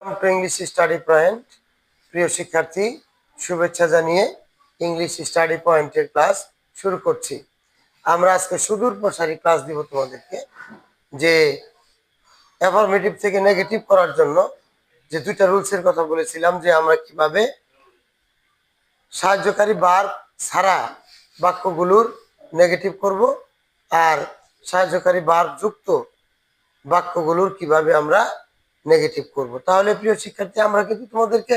To English study point. প্রিয় শিক্ষার্থী, শুভেচ্ছা জানিয়ে ইংলিশ স্টাডি পয়েন্টের ক্লাস শুরু করছি। আমরা আজকে সুদূর প্রসারী ক্লাস দিব তোমাদেরকে, যে অ্যাফার্মেটিভ থেকে নেগেটিভ করার জন্য যে দুইটা রুলসের কথা বলেছিলাম, যে আমরা কিভাবে সাহায্যকারী ভার্ব ছাড়া বাক্যগুলোর নেগেটিভ করব আর সাহায্যকারী ভার্ব যুক্ত বাক্যগুলোর কিভাবে আমরা নেগেটিভ করব। তাহলে প্রিয় শিক্ষার্থী, আমরা কিন্তু তোমাদেরকে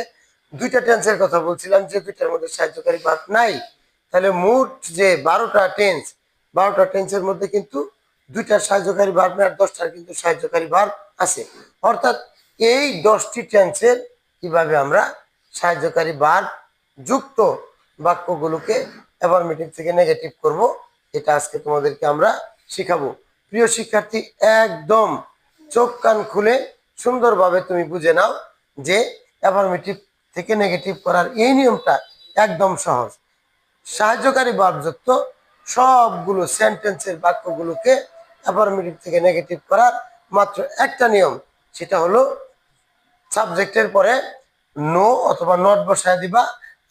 দুইটা টেন্সের কথা বলছিলাম, যে দুইটার মধ্যে সাহায্যকারী ভার্ব নাই। তাহলে মোট যে 12টা টেন্সের মধ্যে কিন্তু দুইটা সাহায্যকারী ভার্ব আর 10টার কিন্তু সাহায্যকারী ভার্ব আছে। অর্থাৎ এই 10টি টেন্সের কিভাবে আমরা সাহায্যকারী ভার্ব যুক্ত বাক্যগুলোকে অ্যাফার্মেটিভ থেকে নেগেটিভ করব, এটা আজকে তোমাদেরকে আমরা শিখাবো। প্রিয় শিক্ষার্থী, একদম চোখ কান খুলে সুন্দরভাবে তুমি বুঝে নাও যে অ্যাফার্মেটিভ থেকে নেগেটিভ করার এই নিয়মটা একদম সহজ। সাহায্যকারী ভার্বযুক্ত সবগুলো সেন্টেন্সের বাক্যগুলোকে অ্যাফার্মেটিভ থেকে নেগেটিভ করার মাত্র একটা নিয়ম, সেটা হলো সাবজেক্টের পরে নো অথবা নট বসায় দিবা,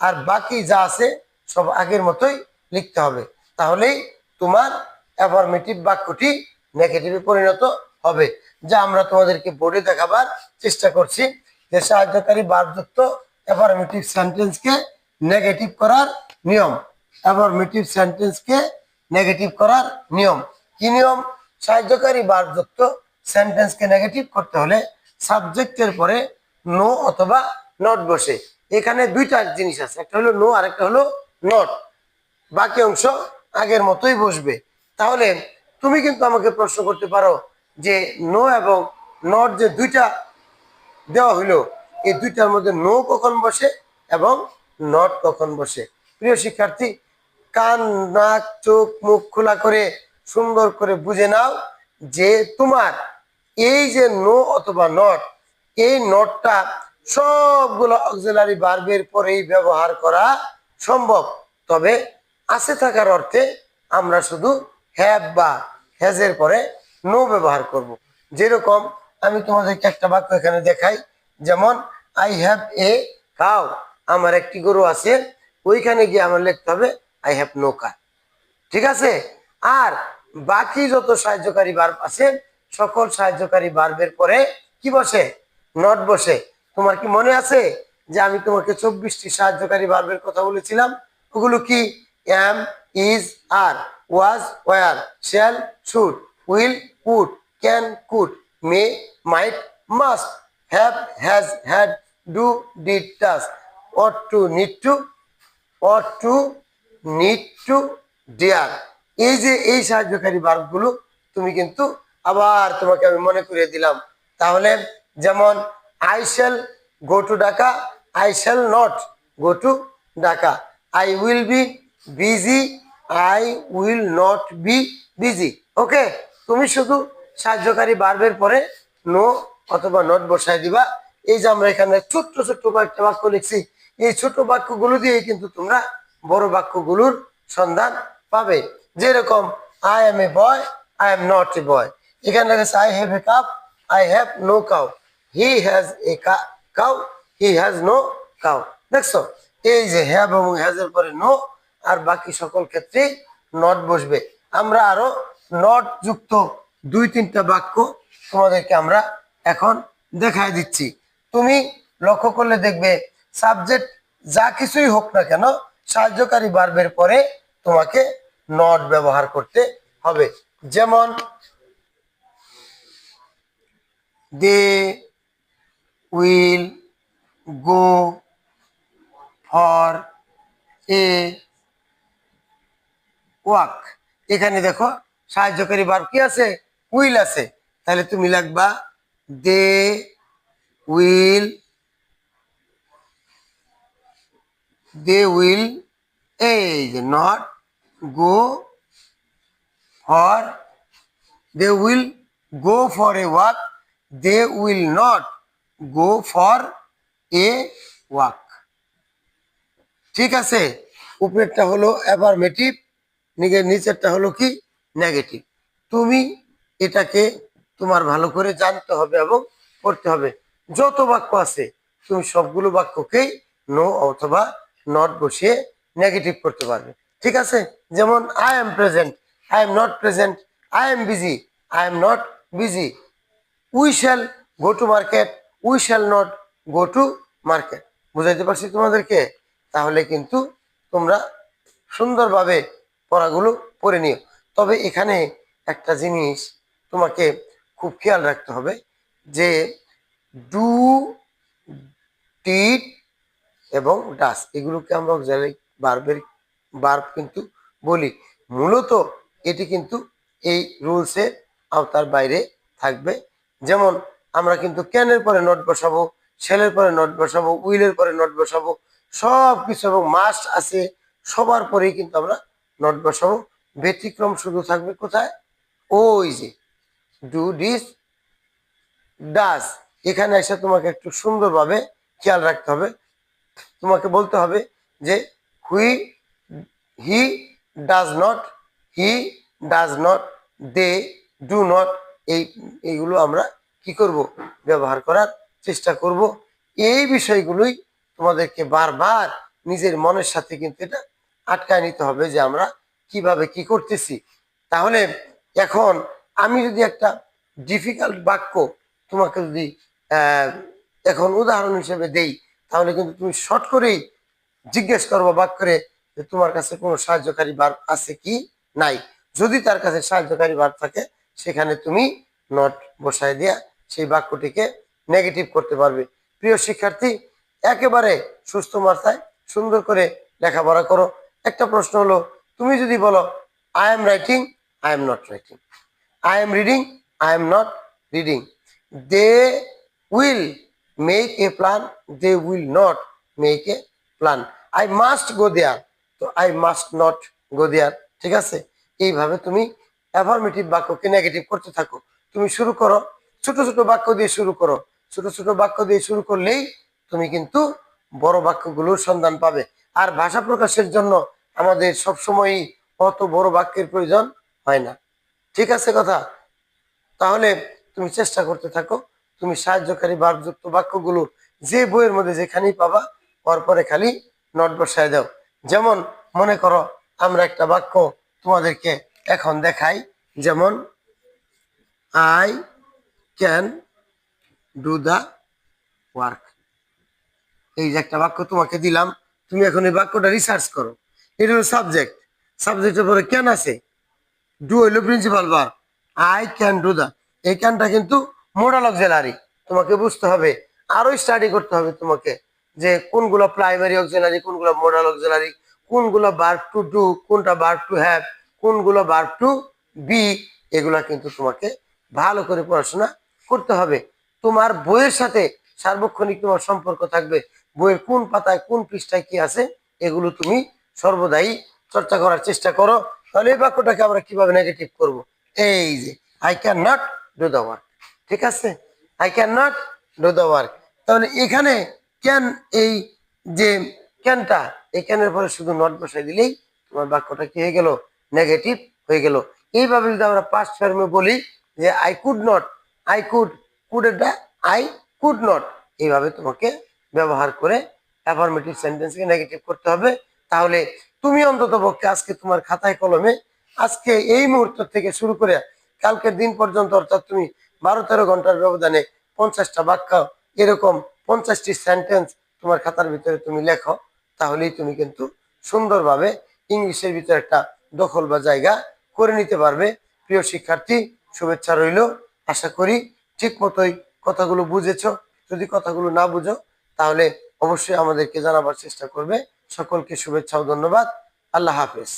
আর বাকি যা আছে সব আগের মতোই লিখতে হবে। তাহলেই তোমার অ্যাফার্মেটিভ বাক্যটি নেগেটিভে পরিণত হবে। যা আমরা তোমাদেরকে বোর্ডে দেখাবার চেষ্টা করছি, যে সাহায্যকারী ভার্বযুক্ত অ্যাফার্মেটিভ সেন্টেন্সকে নেগেটিভ করার নিয়ম। অ্যাফার্মেটিভ সেন্টেন্সকে নেগেটিভ করার নিয়ম কি নিয়ম? সাহায্যকারী ভার্বযুক্ত সেন্টেন্সকে নেগেটিভ করতে হলে সাবজেক্টের পরে নো অথবা নট বসে। এখানে দুইটা জিনিস আছে, একটা হলো নো আর একটা হলো নট। বাকি অংশ আগের মতোই বসবে। তাহলে তুমি কিন্তু আমাকে প্রশ্ন করতে পারো যে নো এবং নট যে দুইটা দেওয়া হইলো, এই দুইটার মধ্যে নো কখন বসে এবং নট কখন বসে? প্রিয় শিক্ষার্থী, কান নাক চোখ মুখ খোলা করে সুন্দর করে বুঝে নাও যে তোমার এই যে নো অথবা নট, এই নটটা সবগুলো অক্সিলারি ভার্বের পরেই ব্যবহার করা সম্ভব। তবে আছে থাকার অর্থে আমরা শুধু হ্যাভ বা হ্যাজের পরে নো ব্যবহার করব। যেরকম আমি তোমাদেরকে একটা বাক্য এখানে দেখাই, যেমন আই হ্যাভ এ কাউ, আমার একটি গরু আছে। ওইখানে গিয়ে আমার লিখতে হবে আই হ্যাভ নো কার। ঠিক আছে? আর বাকি যত সাহায্যকারী ভার্ব আছে, সকল সাহায্যকারী ভার্বের পরে কি বসে? নট বসে। তোমার কি মনে আছে যে আমি তোমাকে 24টি সাহায্যকারী ভার্বের কথা বলেছিলাম? ওগুলো কি? Am, is, are, was, were, shall, should, will, would, can, could, may, might, must, have, has, had, do, did, does, ought to, need to, ought to, need to, dare। এই যে এই সাহায্যকারী ভার্বগুলো তুমি কিন্তু আবার তোমাকে আমি মনে করিয়ে দিলাম। তাহলে যেমন I shall go to Dhaka, I shall not go to Dhaka. I will be busy, I will not be busy. Okay, তুমি শুধু সাহায্যকারী ভার্বের পরে নো অথবা নট বসায় দিবা। এই যে আমরা এখানে ছোট্ট ছোট্ট কয়েকটা বাক্য লিখছি, এই ছোট বাক্যগুলো দিয়ে কিন্তু তোমরা বড় বাক্যগুলোর সন্ধান পাবে। যেরকম I am a boy, I am not a boy. এখানে লেখা I have a cup, I have no cow. He has a cow, he has no cow. দেখছো, এই যে হ্যাভ এবং হ্যাজের পরে নো, আর বাকি সকল ক্ষেত্রে নট বসবে। আমরা আরো নট যুক্ত 2-3টা বাক্য তোমাদেরকে আমরা এখন দেখাই দিচ্ছি। তুমি লক্ষ্য করলে দেখবে সাবজেক্ট যা কিছুই হোক না কেন, সাহায্যকারী ভার্বের পরে তোমাকে নট ব্যবহার করতে হবে। যেমন they will go for a walk. এখানে দেখো সাহায্যকারী ভার্ব কি আছে? উইল আছে। তাহলে তুমি লিখবা দে উইল, এই যে not go for, they will go for a walk, they will not go for a walk। ঠিক আছে? উপরেরটা হলো অ্যাফার্মেটিভ, নিচেরটা হলো কি? নেগেটিভ। তুমি এটাকে তোমার ভালো করে জানতে হবে এবং পড়তে হবে। যত বাক্য আছে তুমি সবগুলো বাক্যকেই নো অথবা নট বসিয়ে নেগেটিভ করতে পারবে। ঠিক আছে, যেমন I am present, I am not present, I am busy, I am not busy, we shall go to market, we shall not go to market. বুঝাইতে পারছি তোমাদেরকে? তাহলে কিন্তু তোমরা সুন্দরভাবে পড়াগুলো পড়ে নিও। তবে এখানে একটা জিনিস তোমাকে খুব খেয়াল রাখতে হবে যে ডু, ডিড এবং ডাস এগুলোকে আমরা অক্সিলারি ভার্ব কিন্তু বলি। মূলত এটি কিন্তু এই রুলসের আওতার বাইরে থাকবে। যেমন আমরা কিন্তু ক্যানের পরে নট বসাবো, শেলের পরে নট বসাবো, উইলের পরে নট বসাবো, সব কিছু এবং মাস্ট আছে, সবার পরেই কিন্তু আমরা নট বসাবো। ব্যতিক্রম শুধু থাকবে কোথায়? ওই যে ডু, ডিস, ডাস। এখানে এসে তোমাকে একটু সুন্দরভাবে খেয়াল রাখতে হবে। তোমাকে বলতে হবে যে হুই, he does not, he does not, they do not, এইগুলো আমরা কি করব? ব্যবহার করার চেষ্টা করব। এই বিষয়গুলোই তোমাদেরকে বারবার নিজের মনের সাথে কিন্তু এটা আটকায় নিতে হবে যে আমরা কিভাবে কি করতেছি। তাহলে এখন আমি যদি একটা ডিফিকাল্ট বাক্য তোমাকে যদি এখন উদাহরণ হিসেবে দেই, তাহলে কিন্তু তুমি শর্ট করেই জিজ্ঞেস করবো বাক করে যে তোমার কাছে কোনো সাহায্যকারী ভার্ব আছে কি নাই। যদি তার কাছে সাহায্যকারী ভার্ব থাকে সেখানে তুমি নট বসায় দিয়া সেই বাক্যটিকে নেগেটিভ করতে পারবে। প্রিয় শিক্ষার্থী, একেবারে সুস্থ মাথায় সুন্দর করে লেখাপড়া করো। একটা প্রশ্ন হলো, তুমি যদি বলো I am writing, I am not writing, I am reading, I am not reading, they will make a plan, they will not make a plan, I must go there, তো I must not go there. ঠিক আছে, এইভাবে তুমি affirmative বাক্যকে negative করতে থাকো। তুমি শুরু করো ছোট ছোট বাক্য দিয়ে শুরু করো। ছোট ছোট বাক্য দিয়ে শুরু করলেই তুমি কিন্তু বড় বাক্যগুলোর সন্ধান পাবে। আর ভাষা প্রকাশের জন্য আমাদের সবসময়ই অত বড় বাক্যের প্রয়োজন হয় না। ঠিক আছে কথা? তাহলে তুমি চেষ্টা করতে থাকো, তুমি সাহায্যকারী ভার্বযুক্ত বাক্যগুলো যে বইয়ের মধ্যে যেখানেই পাবা পরে খালি নট বসায় দাও। যেমন মনে করো আমরা একটা বাক্য তোমাদেরকে এখন দেখাই, যেমন I can do the work. এই যে একটা বাক্য তোমাকে দিলাম, তুমি এখন এই বাক্যটা রিসার্চ করো। এটা হলো সাবজেক্ট, সাবজেক্টের পরে ক্যান আছে, ডু হইলো principal verb, I can do the, এই ক্যানটা কিন্তু মোডাল অক্সিলারি। তোমাকে বুঝতে হবে, আরো স্টাডি করতে হবে তোমাকে যে কোনগুলো প্রাইমারি অক্সিলারি, কোনগুলো মোডাল অক্সিলারি, কোনগুলো ভার্ব টু ডু, কোনটা ভার্ব টু হ্যাভ, কোনগুলো ভার্ব টু বি। এগুলা কিন্তু তোমাকে ভালো করে পড়াশোনা করতে হবে। তোমার বইয়ের সাথে সার্বক্ষণিক তোমার সম্পর্ক থাকবে। বইয়ের কোন পাতায় কোন পৃষ্ঠায় কি আছে এগুলো তুমি সর্বদাই চর্চা করার চেষ্টা করো। তাহলে এই বাক্যটাকে আমরা কিভাবে নেগেটিভ করব? এই যে I can not do the work. ঠিক আছে, I can not do the work. তাহলে এখানে ক্যান, এই যে ক্যানটা, এই ক্যানের পরে শুধু নট বসাই দিলেই তোমার বাক্যটা কি হয়ে গেল? নেগেটিভ হয়ে গেল। এইভাবে যদি আমরা পাস্ট ফর্মে বলি যে I could not, I could, কুডেরটা আই কুড নট, এইভাবে তোমাকে ব্যবহার করে অ্যাফার্মেটিভ সেন্টেন্সকে নেগেটিভ করতে হবে। তাহলে তুমি অন্তত পক্ষে আজকে তোমার খাতায় কলমে আজকে এই মুহূর্ত থেকে শুরু করে কালকের দিন পর্যন্ত, অর্থাৎ তুমি 12-13 ঘন্টার ব্যবধানে 50টা বাক্য, এরকম 50টি সেন্টেন্স তোমার খাতার ভিতরে তুমি লেখো। তাহলেই তুমি কিন্তু সুন্দরভাবে ইংলিশের ভিতরে একটা দখল বা জায়গা করে নিতে পারবে। প্রিয় শিক্ষার্থী, শুভেচ্ছা রইল। আশা করি ঠিক মতোই কথাগুলো বুঝেছো। যদি কথাগুলো না বুঝো তাহলে অবশ্যই আমাদেরকে জানাবার চেষ্টা করবে। সকলকে শুভেচ্ছা ও ধন্যবাদ। আল্লাহ হাফেজ।